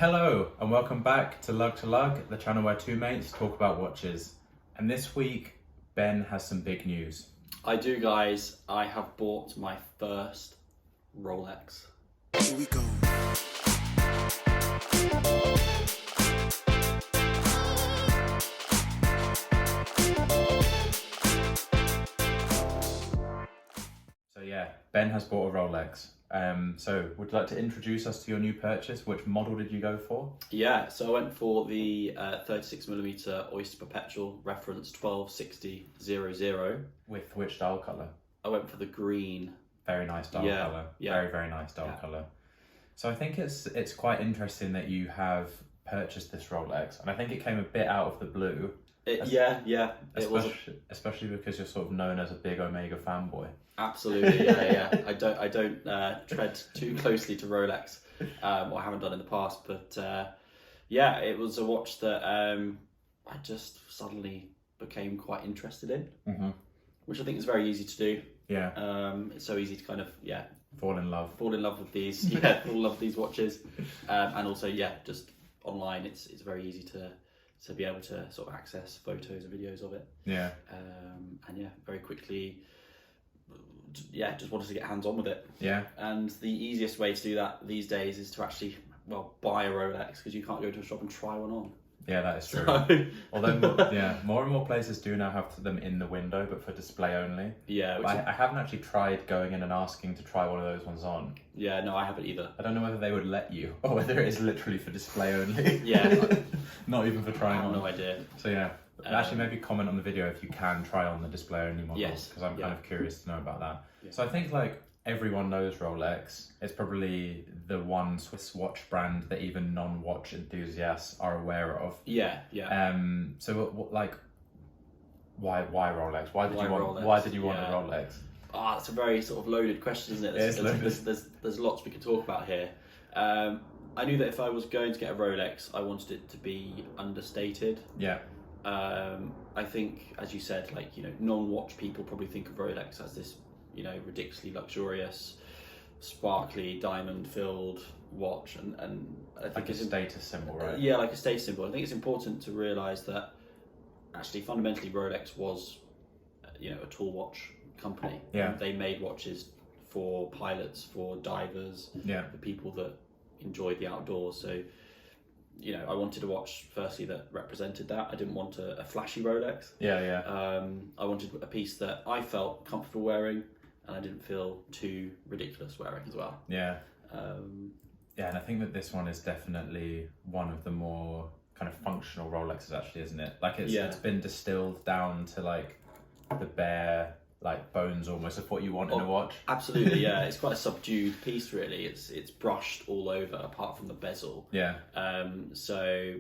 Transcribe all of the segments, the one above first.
Hello and welcome back to Lug, the channel where two mates talk about watches. And this week, Ben has some big news. I do, guys. I have bought my first Rolex. Here we go. So yeah, Ben has bought a Rolex. So would you like to introduce us to your new purchase? Which model did you go for? Yeah, so I went for the 36mm Oyster Perpetual, reference 126000. With which dial colour? I went for the green. Very nice dial colour. Yeah. Very, very nice dial colour. So I think it's quite interesting that you have purchased this Rolex, and I think it came a bit out of the blue. Especially because you're sort of known as a big Omega fanboy. Absolutely, yeah. I don't tread too closely to Rolex, or I haven't done in the past. But yeah, it was a watch that I just suddenly became quite interested in, which I think is very easy to do. Yeah. It's so easy to kind of fall in love with these. Yeah, fall in love with these watches, and also just online. It's very easy to be able to sort of access photos and videos of it. Yeah. And very quickly. Just wanted to get hands on with it. Yeah. And the easiest way to do that these days is to actually, buy a Rolex, because you can't go to a shop and try one on. Yeah, that is true. Although, more and more places do now have them in the window, but for display only. Yeah. I haven't actually tried going in and asking to try one of those ones on. Yeah, no, I haven't either. I don't know whether they would let you, or whether it is literally for display only. Yeah. Not even for trying on. I have no idea. So yeah. Actually, maybe comment on the video if you can try on the display only models, Yes. because I'm kind of curious to know about that. Yeah. So I think everyone knows Rolex. It's probably the one Swiss watch brand that even non-watch enthusiasts are aware of. Yeah. So why Rolex? Why did you want a Rolex? It's a very sort of loaded question, isn't it? There's lots we could talk about here. I knew that if I was going to get a Rolex, I wanted it to be understated. Yeah. I think, as you said, non-watch people probably think of Rolex as this, ridiculously luxurious, sparkly, diamond-filled watch, and I think it's a status symbol, right? Yeah, like a status symbol. I think it's important to realise that actually, fundamentally, Rolex was, a tool watch company. Yeah. They made watches for pilots, for divers, for people that enjoyed the outdoors. So, I wanted a watch, firstly, that represented that. I didn't want a flashy Rolex. Yeah. I wanted a piece that I felt comfortable wearing, and I didn't feel too ridiculous wearing as well. Yeah. And I think that this one is definitely one of the more kind of functional Rolexes, actually, isn't it? It's been distilled down to the bare bones almost of what you want in a watch. Absolutely, yeah. It's quite a subdued piece, really. It's brushed all over, apart from the bezel. Yeah. So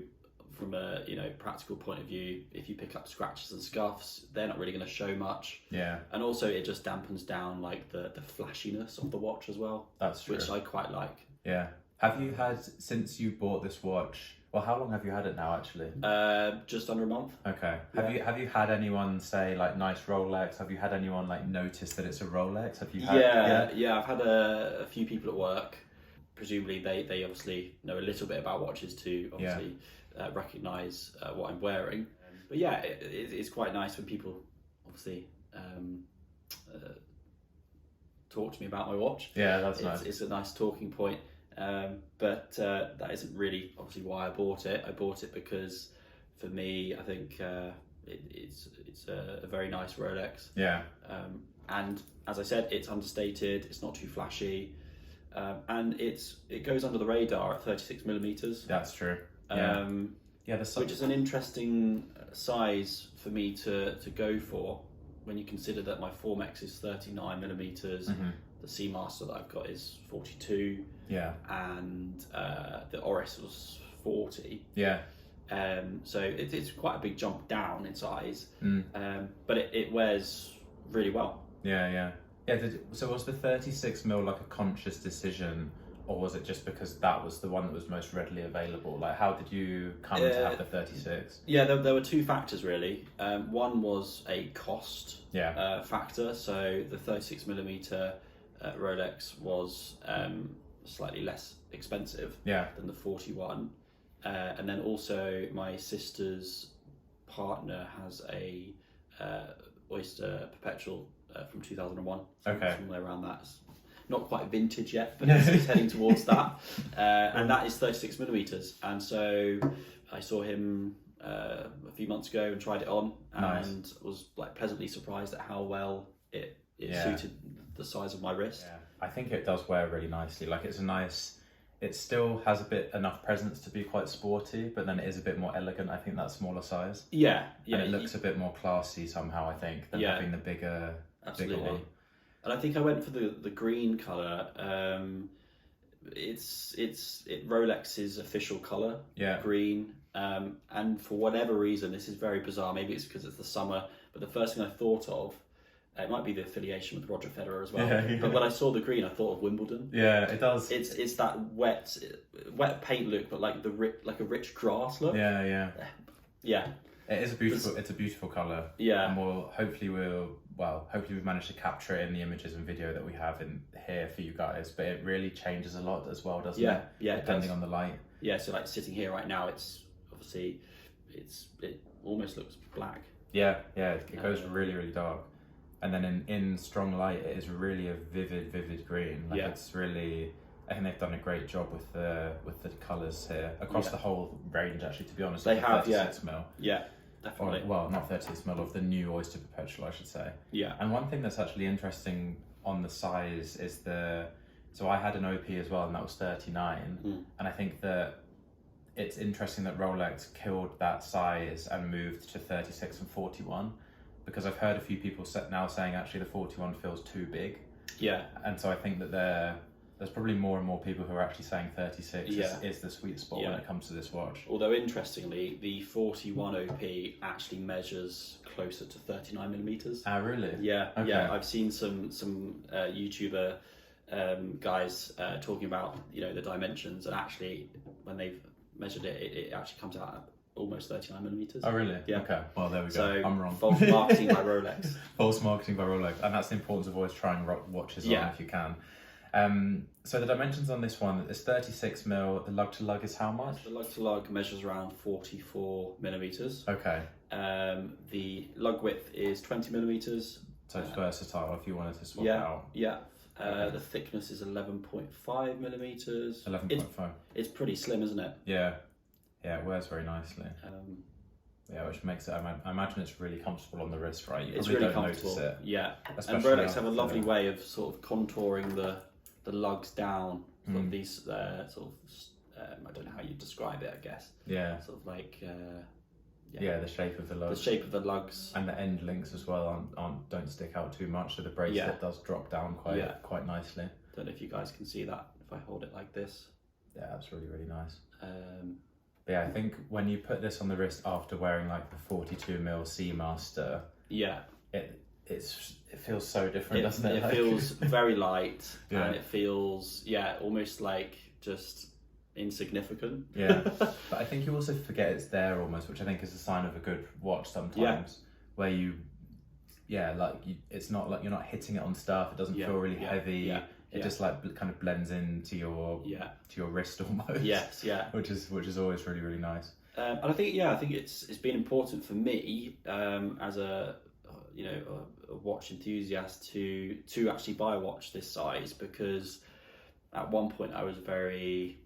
from a practical point of view, if you pick up scratches and scuffs, they're not really going to show much. Yeah. And also it just dampens down the flashiness of the watch as well. That's true. Which I quite like. Yeah. Have you had, since you bought this watch, well, how long have you had it now, actually? Just under a month. Okay. Have you had anyone say nice Rolex? Have you had anyone notice that it's a Rolex? Have you had? Yeah. I've had a few people at work. Presumably they obviously know a little bit about watches to obviously recognise what I'm wearing. But yeah, it's quite nice when people obviously talk to me about my watch. Yeah, that's nice. It's a nice talking point. But that isn't really obviously why I bought it. I bought it because, for me, I think it's a very nice Rolex. Yeah. And as I said, it's understated. It's not too flashy, and it goes under the radar at 36mm. That's true. Which is an interesting size for me to go for, when you consider that my Formex is 39mm. The Seamaster that I've got is 42. Yeah. And the Oris was 40. Yeah. So it's quite a big jump down in size. But it wears really well. Yeah. So was the 36mm a conscious decision, or was it just because that was the one that was most readily available? How did you come to have the 36? Yeah, there were two factors really. One was a cost factor. So the 36mm Rolex was slightly less expensive Yeah. than the 41. And then also my sister's partner has a Oyster Perpetual from 2001. Okay. Somewhere around that. It's not quite vintage yet, but it's heading towards that. And that is 36mm. And so I saw him a few months ago and tried it on, and was like pleasantly surprised at how well it suited the size of my wrist. Yeah. I think it does wear really nicely. Like it still has enough presence to be quite sporty, but then it is a bit more elegant. I think that smaller size. Yeah. And it looks a bit more classy somehow, I think, than having the bigger one. And I think I went for the green colour. It's Rolex's official colour, green. And for whatever reason, this is very bizarre. Maybe it's because it's the summer, but the first thing I thought of, it might be the affiliation with Roger Federer as well. But when I saw the green, I thought of Wimbledon. Yeah, it does. It's that wet paint look, but like a rich grass look. Yeah. It is it's a beautiful colour. Yeah. And hopefully we've managed to capture it in the images and video that we have in here for you guys. But it really changes a lot as well, doesn't it? Yeah. Depending on the light. Yeah. So like sitting here right now, it's obviously it almost looks black. Yeah. It goes really, really dark. And then in strong light, it is really a vivid green. Like it's really, I think they've done a great job with the colours here across the whole range. Actually, to be honest, they have 36mm. Yeah, definitely. Not 36mm of the new Oyster Perpetual, I should say. Yeah. And one thing that's actually interesting on the size is so I had an OP as well, and that was 39. And I think that it's interesting that Rolex killed that size and moved to 36 and 41. Because I've heard a few people now saying actually the 41 feels too big. Yeah. And so I think that there's probably more and more people who are actually saying 36 is the sweet spot when it comes to this watch. Although interestingly, the 41 OP actually measures closer to 39mm. Ah, really? Yeah. Okay. Yeah. I've seen some YouTuber guys talking about the dimensions, and actually when they've measured it, it actually comes out almost 39mm. Oh, really? Yeah. Okay. Well, there we go. So, I'm wrong. False marketing by Rolex. False marketing by Rolex. And that's the importance of always trying watches on if you can. So the dimensions on this one is 36mm. The lug to lug is how much? The lug to lug measures around 44mm. Okay. The lug width is 20mm. So it's versatile if you wanted to swap it out. Yeah. The thickness is 11.5mm. 11.5. It's pretty slim, isn't it? Yeah. Yeah, it wears very nicely. Which makes it, I imagine it's really comfortable on the wrist, right? You probably don't notice it. Yeah. And Rolex have a lovely way of sort of contouring the lugs down. Sort of these I don't know how you describe it, I guess. Yeah. Sort of like the shape of the lugs. The shape of the lugs. And the end links as well don't stick out too much, so the bracelet does drop down quite nicely. Don't know if you guys can see that if I hold it like this. Yeah, that's really, really nice. But yeah, I think when you put this on the wrist after wearing like the 42mm Seamaster, it feels so different, doesn't it? It feels very light, and it feels almost like just insignificant. But I think you also forget it's there almost, which I think is a sign of a good watch sometimes, where it's not like you're not hitting it on stuff. It doesn't feel really heavy. It just like kind of blends into your wrist almost. Yes, which is always really, really nice. And I think it's been important for me as a watch enthusiast to actually buy a watch this size, because at one point I was very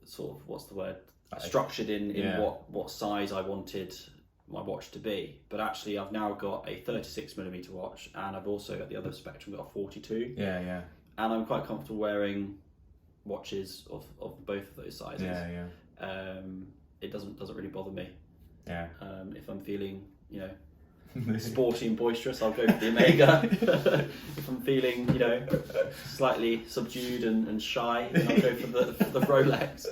sort of what's the word, structured in what size I wanted my watch to be. But actually I've now got a 36mm watch, and I've also at the other spectrum got a 42. And I'm quite comfortable wearing watches of both of those sizes. It doesn't really bother me. If I'm feeling sporty and boisterous, I'll go for the Omega. If I'm feeling slightly subdued and shy, then I'll go for the Rolex.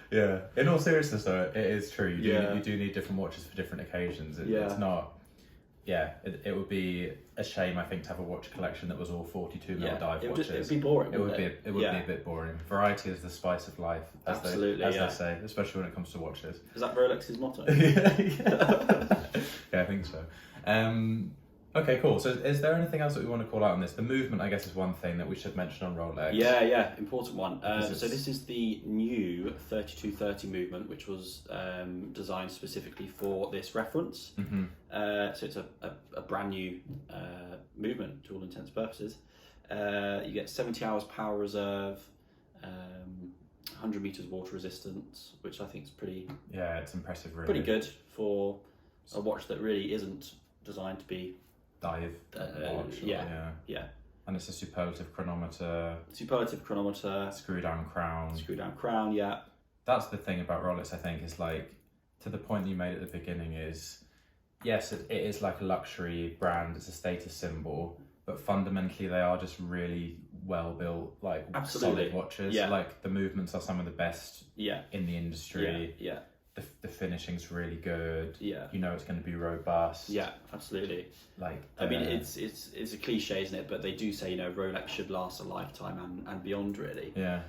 Yeah, in all seriousness though, it is true. You do need different watches for different occasions. It's not. It would be a shame, I think, to have a watch collection that was all 42mm dive watches. It'd be boring. It would be a bit boring. Variety is the spice of life, as they say, especially when it comes to watches. Is that Rolex's motto? Yeah, I think so. Okay, cool. So is there anything else that we want to call out on this? The movement, I guess, is one thing that we should mention on Rolex. Yeah, important one. So this is the new 3230 movement, which was designed specifically for this reference. Mm-hmm. So it's a brand new movement to all intents and purposes. You get 70 hours power reserve, 100 meters water resistance, which I think is pretty. Yeah, it's impressive. Really, pretty good for a watch that really isn't designed to be dive watch. Yeah. And it's a superlative chronometer. Screw down crown. Yeah. That's the thing about Rolex. I think is like, to the point you made at the beginning is, yes, it is like a luxury brand. It's a status symbol, but fundamentally they are just really well built, like solid watches. Yeah. Like the movements are some of the best. Yeah. In the industry. Yeah. The finishing's really good. Yeah. You know it's going to be robust. Yeah, absolutely. Like I mean, it's a cliche, isn't it? But they do say, Rolex should last a lifetime and beyond, really. Yeah.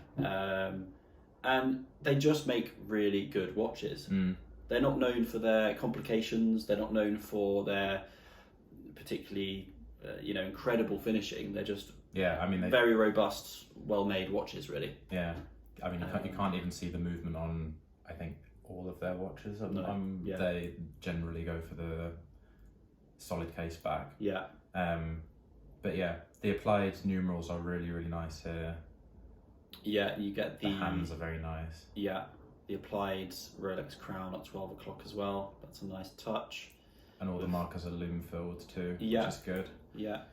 And they just make really good watches. They're not known for their complications. They're not known for their particularly, incredible finishing. They're just very robust, well-made watches, really. Yeah. I mean, you can't even see the movement on, I think, all of their watches. They generally go for the solid case back. Yeah. But yeah, the applied numerals are really, really nice here. Yeah, you get the hands are very nice. Yeah, the applied Rolex crown at 12 o'clock as well. That's a nice touch. And all the markers are lume filled too, which is good. Yeah.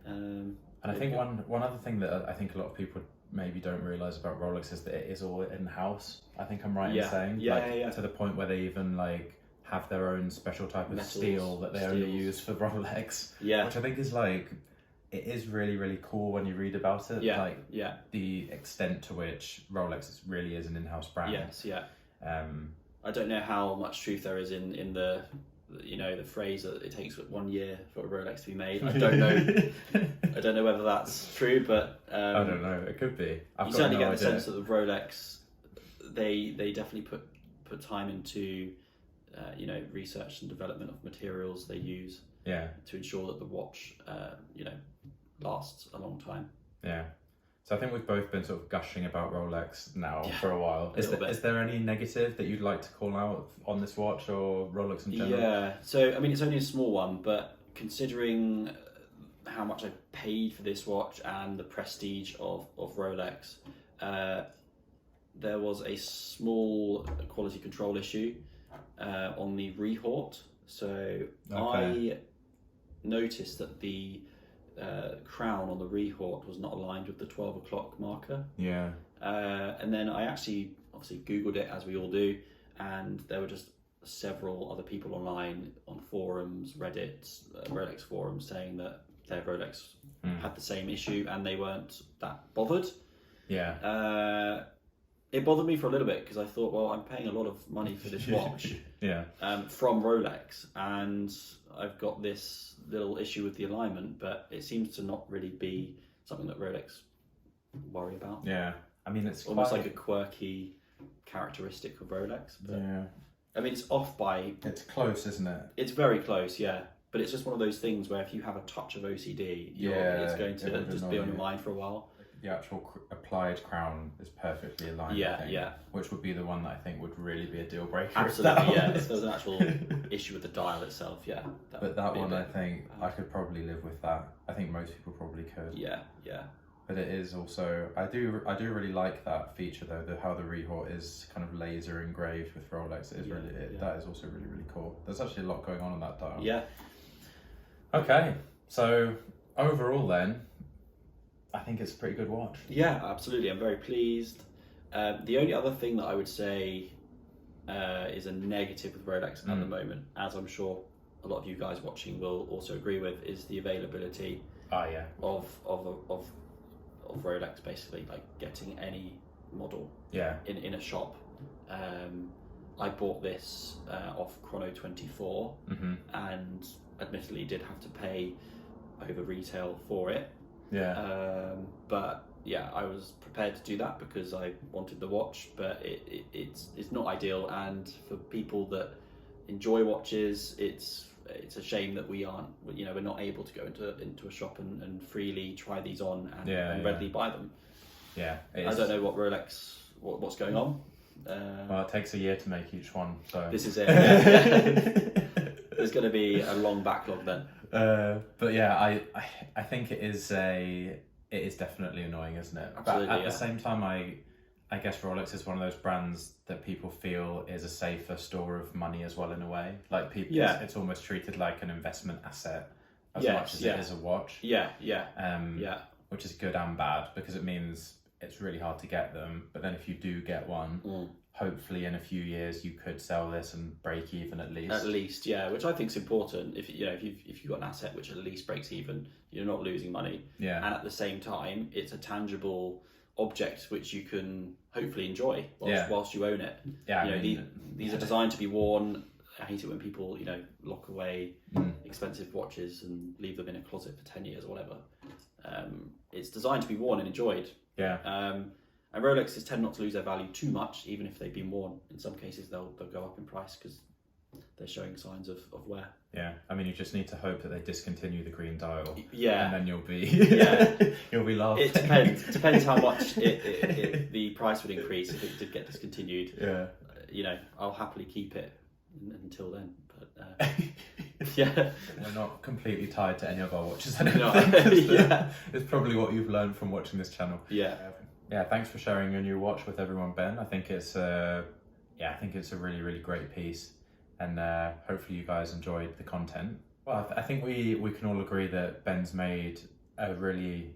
And I think one other thing that I think a lot of people maybe don't realise about Rolex is that it is all in-house. I think I'm right in saying. To the point where they even have their own special type of steel that they only use for Rolex. Yeah. Which I think is it is really, really cool when you read about it. Yeah. The extent to which Rolex really is an in-house brand. Yes, yeah. I don't know how much truth there is in the the phrase that it takes 1 year for a Rolex to be made. I don't know. I don't know whether that's true, but I don't know. It could be. You certainly get the sense that the Rolex, they definitely put time into research and development of materials they use. Yeah. To ensure that the watch lasts a long time. Yeah. So I think we've both been sort of gushing about Rolex now for a while. Is there any negative that you'd like to call out on this watch or Rolex in general? Yeah, so I mean it's only a small one, but considering how much I paid for this watch and the prestige of Rolex, there was a small quality control issue on the rehaut. So I noticed that the crown on the rehaut was not aligned with the 12 o'clock marker. Yeah. And then I obviously Googled it, as we all do, and there were just several other people online on forums, Reddit, Rolex forums, saying that their Rolex had the same issue and they weren't that bothered. Yeah. It bothered me for a little bit because I thought, well, I'm paying a lot of money for this watch. Yeah. From Rolex, and I've got this little issue with the alignment, but it seems to not really be something that Rolex worry about. Yeah. I mean, it's almost like a quirky characteristic of Rolex. But, yeah. I mean, it's off by... It's close, isn't it? It's very close, yeah. But it's just one of those things where if you have a touch of OCD, it's going to just be on your mind for a while. The actual applied crown is perfectly aligned. Yeah. Which would be the one that I think would really be a deal breaker. Absolutely, yeah. If there's an actual issue with the dial itself, yeah. But that one, I think I could probably live with that. I think most people probably could. Yeah. But it is also, I do really like that feature though, how the rehaut is kind of laser engraved with Rolex. It is that is also really, really cool. There's actually a lot going on that dial. Yeah. Okay, so overall then, I think it's a pretty good watch. Yeah, absolutely. I'm very pleased. The only other thing that I would say is a negative with Rolex at the moment, as I'm sure a lot of you guys watching will also agree with, is the availability of Rolex, basically, like getting any model in a shop. I bought this off Chrono24 and admittedly did have to pay over retail for it. Yeah. But yeah, I was prepared to do that because I wanted the watch, but it's not ideal, and for people that enjoy watches, it's it's a shame that we aren't, you know, we're not able to go into a shop and freely try these on and readily buy them. Yeah, I don't know what Rolex, what's going on. Well, it takes a year to make each one, so this is it. Yeah. There's going to be a long backlog then. But yeah, I think it is definitely annoying, isn't it? Absolutely, but at the same time, I guess Rolex is one of those brands that people feel is a safer store of money as well, in a way. Like people, it's almost treated like an investment asset as much as it is a watch. Yeah. Which is good and bad, because it means it's really hard to get them. But then if you do get one, hopefully in a few years you could sell this and break even at least. At least, yeah, which I think is important. If you've got an asset which at least breaks even, you're not losing money. Yeah. And at the same time, it's a tangible object which you can hopefully enjoy whilst you own it. Yeah. You know, these are designed to be worn. I hate it when people, you know, lock away expensive watches and leave them in a closet for 10 years or whatever. It's designed to be worn and enjoyed. Yeah. And Rolexes tend not to lose their value too much, even if they've been worn. In some cases, they'll go up in price because they're showing signs of wear. Yeah, I mean, you just need to hope that they discontinue the green dial. Yeah, and then you'll be you'll be laughing. It depends. It depends how much the price would increase if it did get discontinued. Yeah, you know, I'll happily keep it until then. But yeah, we're not completely tied to any of our watches. It's probably what you've learned from watching this channel. Yeah. Yeah, thanks for sharing your new watch with everyone, Ben. I think it's a really, really great piece, and hopefully you guys enjoyed the content. Well, I think we can all agree that Ben's made a really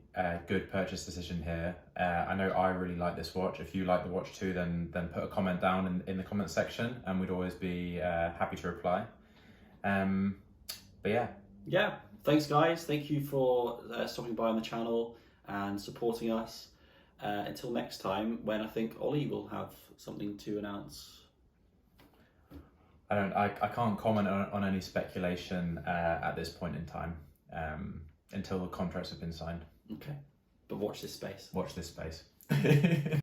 good purchase decision here. I know I really like this watch. If you like the watch too, then put a comment down in the comment section, and we'd always be happy to reply. But yeah. Thanks, guys. Thank you for stopping by on the channel and supporting us. Until next time, when I think Ollie will have something to announce. I can't comment on any speculation at this point in time until the contracts have been signed. Okay, but watch this space. Watch this space.